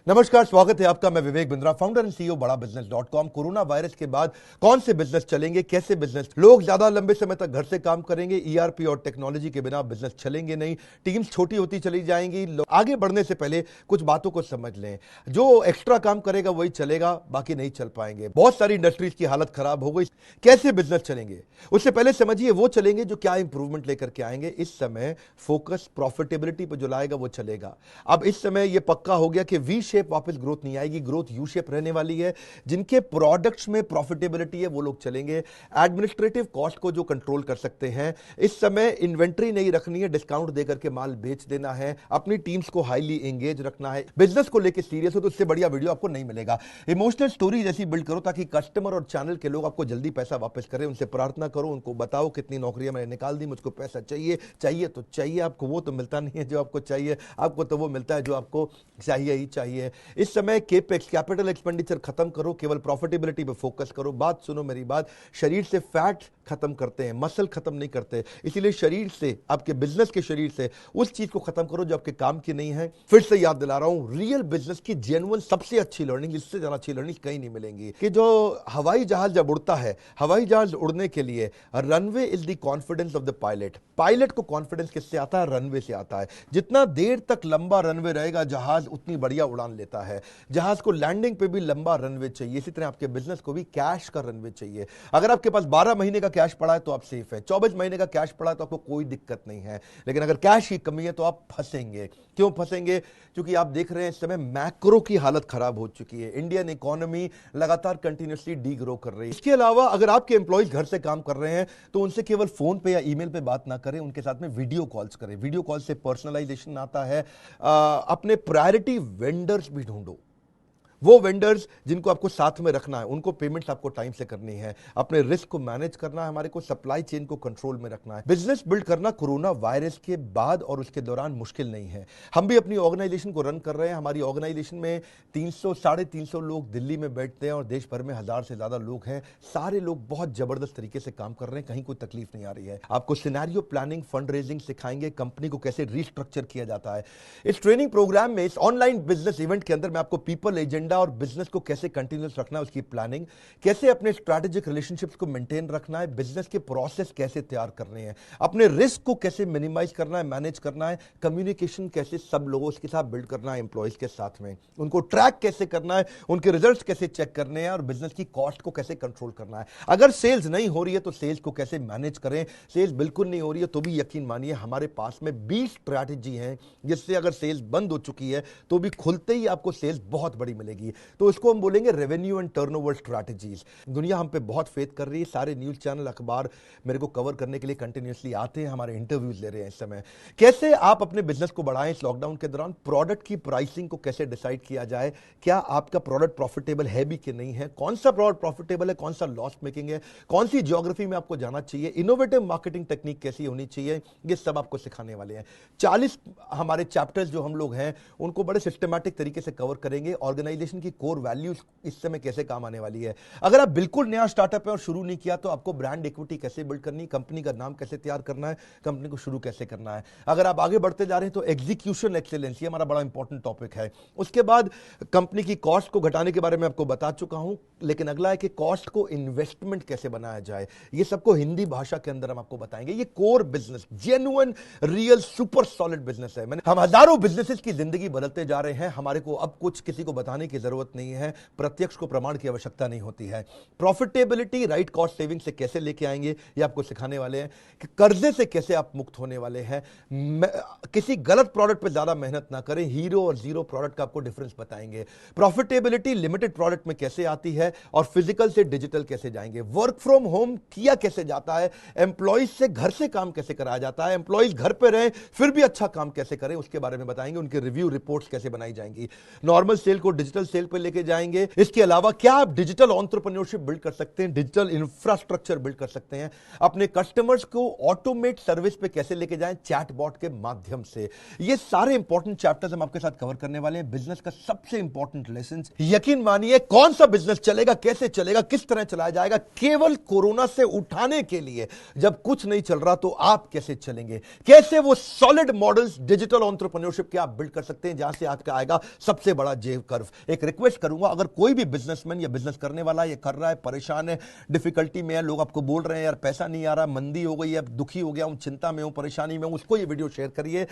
नमस्कार, स्वागत है आपका। मैं Vivek Bindra, founder and CEO बड़ा बिजनेस .com। कोरोना वायरस के बाद कौन से बिजनेस चलेंगे, कैसे बिजनेस, लोग ज्यादा लंबे समय तक घर से काम करेंगे, ईआरपी और टेक्नोलॉजी के बिना बिजनेस चलेंगे नहीं, टीम्स छोटी होती चली जाएंगी। आगे बढ़ने से पहले कुछ बातों को समझ लें। जो एक्स्ट्रा काम करेगा वही चलेगा, बाकी नहीं चल पाएंगे। बहुत सारी इंडस्ट्रीज की हालत खराब हो गई। कैसे बिजनेस चलेंगे उससे पहले समझिए वो चलेंगे जो क्या इंप्रूवमेंट लेकर के आएंगे। इस समय फोकस प्रॉफिटेबिलिटी पर जो लाएगा वो चलेगा। अब इस समय ये पक्का हो गया कि वी शेप वापस ग्रोथ नहीं आएगी, ग्रोथ यू शेप रहने वाली है। जिनके प्रोडक्ट्स में प्रॉफिटेबिलिटी है वो लोग चलेंगे। एडमिनिस्ट्रेटिव कॉस्ट को जो कंट्रोल कर सकते हैं, इस समय इन्वेंट्री नहीं रखनी है, डिस्काउंट देकर के माल बेच देना है, अपनी टीम्स को हाईली एंगेज रखना है। बिजनेस को लेकर सीरियस हो तो उससे बढ़िया वीडियो आपको नहीं मिलेगा। इमोशनल स्टोरी जैसी बिल्ड करो ताकि कस्टमर और चैनल के लोग आपको जल्दी पैसा वापस करें। उनसे प्रार्थना करो, उनको बताओ कितनी नौकरियां मैंने निकाल दी, मुझको पैसा चाहिए। चाहिए तो चाहिए, आपको वो तो मिलता नहीं है जो आपको चाहिए, आपको तो वो मिलता है जो आपको चाहिए ही चाहिए। इस समय केपेक्स कैपिटल एक्सपेंडिचर खत्म करो, केवल प्रॉफिटेबिलिटी पे फोकस करो। बात सुनो मेरी बात, शरीर से फैट खत्म करते हैं, मसल खत्म नहीं करते। इसीलिए शरीर से, आपके बिजनेस के शरीर से उस चीज को खत्म करो जो आपके काम की नहीं है। फिर से याद दिला रहा हूं, रियल बिजनेस की जेन्युइन सबसे अच्छी लर्निंग, इससे ज्यादा अच्छी लर्निंग कहीं नहीं मिलेंगी। कि जो हवाई जहाज जब उड़ता है, हवाई जहाज उड़ने के लिए runway is the confidence of the pilot. Pilot को कॉन्फिडेंस किससे आता है? रनवे से आता है। जितना देर तक लंबा रनवे रहेगा जहाज, उतनी बढ़िया उड़ान लेता है। जहाज को लैंडिंग पे भी लंबा रनवे चाहिए, इसी तरह आपके बिजनेस को भी कैश का रनवे चाहिए। अगर आपके पास 12 महीने का कैश पड़ा है तो आप सेफ है, 24 महीने का कैश पड़ा है तो आपको कोई दिक्कत नहीं है। लेकिन अगर कैश की कमी है तो आप फंसेंगे। क्यों फंसेंगे? क्योंकि आप देख रहे हैं इस समय मैक्रो की हालत खराब हो चुकी है। इंडियन इकोनॉमी लगातार कंटिन्यूसली डी ग्रो कर रही है। इसके अलावा अगर आपके एम्प्लॉइज घर से काम कर रहे हैं तो उनसे केवल फोन पे या ईमेल पे बात ना करें, उनके साथ में वीडियो कॉल्स करें। वीडियो कॉल से पर्सनलाइजेशन आता है। अपने प्रायोरिटी वेंडर्स भी ढूंढो, वो वेंडर्स जिनको आपको साथ में रखना है, उनको पेमेंट्स आपको टाइम से करनी है, अपने रिस्क को मैनेज करना है, हमारे को सप्लाई चेन को कंट्रोल में रखना है। बिजनेस बिल्ड करना कोरोना वायरस के बाद और उसके दौरान मुश्किल नहीं है। हम भी अपनी ऑर्गेनाइजेशन को रन कर रहे हैं। हमारी ऑर्गेनाइजेशन में 300-350 लोग दिल्ली में बैठते हैं और देश भर में 1000 से ज्यादा लोग हैं। सारे लोग बहुत जबरदस्त तरीके से काम कर रहे हैं, कहीं कोई तकलीफ नहीं आ रही है। आपको सिनेरियो प्लानिंग, फंड रेजिंग सिखाएंगे, कंपनी को कैसे रिस्ट्रक्चर किया जाता है। इस ट्रेनिंग प्रोग्राम में, इस ऑनलाइन बिजनेस इवेंट के अंदर मैं आपको पीपल एजेंडा और बिजनेस को कैसे कंटिन्यूस रखना है, उसकी प्लानिंग, कैसे अपने स्ट्रैटेजिक रिलेशनशिप्स को मेंटेन रखना है, बिजनेस के प्रोसेस कैसे तैयार करने हैं, अपने रिस्क को कैसे मिनिमाइज करना है, मैनेज करना है, कम्युनिकेशन कैसे सब लोगों के साथ बिल्ड करना है, एम्प्लॉइज के साथ में उनको ट्रैक कैसे करना है, उनके रिजल्ट्स कैसे चेक करने हैं और बिजनेस की कॉस्ट को कैसे कंट्रोल करना है। अगर सेल्स नहीं हो रही है तो सेल्स को कैसे मैनेज करें। सेल्स बिल्कुल नहीं हो रही है तो भी यकीन मानिए हमारे पास में 20 स्ट्रैटेजी हैं जिससे अगर सेल्स बंद हो चुकी है तो भी खुलते ही आपको सेल्स बहुत बड़ी मिलेगी। तो इसको हम बोलेंगे रेवेन्यू एंड टर्नओवर स्ट्रैटेजीज। दुनिया हम पे बहुत फेथ कर रही है। सारे न्यूज चैनल, अखबार मेरे को कवर करने के लिए कंटिन्यूअसली आते हैं, हमारे इंटरव्यूज ले रहे हैं इस समय। कैसे आप अपने बिजनेस को बढ़ाएं इस लॉकडाउन के दौरान, प्रोडक्ट की प्राइसिंग को कैसे डिसाइड किया जाए, क्या आपका प्रोडक्ट प्रॉफिटेबल है भी कि नहीं है, कौन सा प्रोडक्ट प्रॉफिटेबल है, कौन सा लॉस मेकिंग है, कौन सी ज्योग्राफी में आपको जाना चाहिए, इनोवेटिव मार्केटिंग टेक्निक कैसी होनी चाहिए, ये सब आपको सिखाने वाले हैं। 40 हमारे चैप्टर्स जो हम लोग हैं उनको बड़े सिस्टमैटिक तरीके से कवर करेंगे। ऑर्गेनाइजेशन की कोर वैल्यूज इस समय कैसे काम आने वाली है। अगर आप बिल्कुल नया स्टार्टअप है और शुरू नहीं किया तो आपको ब्रांड इक्विटी कैसे बिल्ड करनी, कंपनी का नाम कैसे तैयार करना है, कंपनी को शुरू कैसे करना है। अगर आप आगे बढ़ते जा रहे हैं तो एग्जीक्यूशन एक्सीलेंस, ये हमारा बड़ा इंपॉर्टेंट टॉपिक है। उसके बाद कंपनी की कॉस्ट को घटाने के बारे में आपको बता चुका हूं, लेकिन अगला है कि कॉस्ट को इन्वेस्टमेंट कैसे बनाया जाए। ये सबको हिंदी भाषा के अंदर हम आपको बताएंगे। ये core business, genuine real super solid business है। हम हजारों बिजनेसेस की जिंदगी बदलते जा रहे हैं। हमारे को अब कुछ किसी को बताने की जरूरत नहीं है, प्रत्यक्ष को प्रमाण की आवश्यकता नहीं होती है। प्रॉफिटेबिलिटी, राइट कॉस्ट सेविंग से कैसे लेके आएंगे ये आपको सिखाने वाले हैं। कि कर्जे से कैसे आप मुक्त होने वाले हैं। किसी गलत प्रोडक्ट पे ज्यादा मेहनत ना करें, हीरो और जीरो प्रोडक्ट का आपको डिफरेंस बताएंगे। प्रॉफिटेबिलिटी लिमिटेड प्रोडक्ट में कैसे आती है और फिजिकल से डिजिटल कैसे जाएंगे। वर्क फ्रॉम होम किया कैसे जाता है, एम्प्लॉइज से घर से काम कैसे कराया जाता है, एम्प्लॉइज घर पे रहे फिर भी अच्छा काम कैसे करें उसके बारे में बताएंगे। उनके रिव्यू रिपोर्ट्स कैसे बनाई जाएंगी। नॉर्मल सेल को डिजिटल डिजिटल सेल पे लेके जाएंगे। इसके अलावा क्या आप डिजिटल एंटरप्रेन्योरशिप बिल्ड कर सकते हैं, डिजिटल इंफ्रास्ट्रक्चर बिल्ड कर सकते हैं, अपने कस्टमर्स को ऑटोमेट सर्विस पे कैसे लेके जाएं चैटबॉट के माध्यम से। ये सारे इंपॉर्टेंट चैप्टर्स हम आपके साथ कवर करने वाले हैं। बिजनेस का सबसे इंपॉर्टेंट लेसन, यकीन मानिए कौन सा बिजनेस चलेगा, कैसे चलेगा, किस तरह चलाया जाएगा, केवल कोरोना से उठाने के लिए। जब कुछ नहीं चल रहा तो आप कैसे चलेंगे, कैसे वो सॉलिड मॉडल्स डिजिटल एंटरप्रेन्योरशिप के आप बिल्ड कर सकते हैं जहां से आपका आएगा सबसे बड़ा जेव कर्व। एक रिक्वेस्ट करूंगा, अगर कोई भी बिजनेसमैन या बिजनेस करने वाला ये कर रहा है, परेशान है, डिफिकल्टी में है, लोग आपको बोल रहे हैं यार पैसा नहीं आ रहा, मंदी हो गई है, दुखी हो गया हूं, चिंता में हूं, परेशानी में हूं, उसको ये वीडियो शेयर करिए।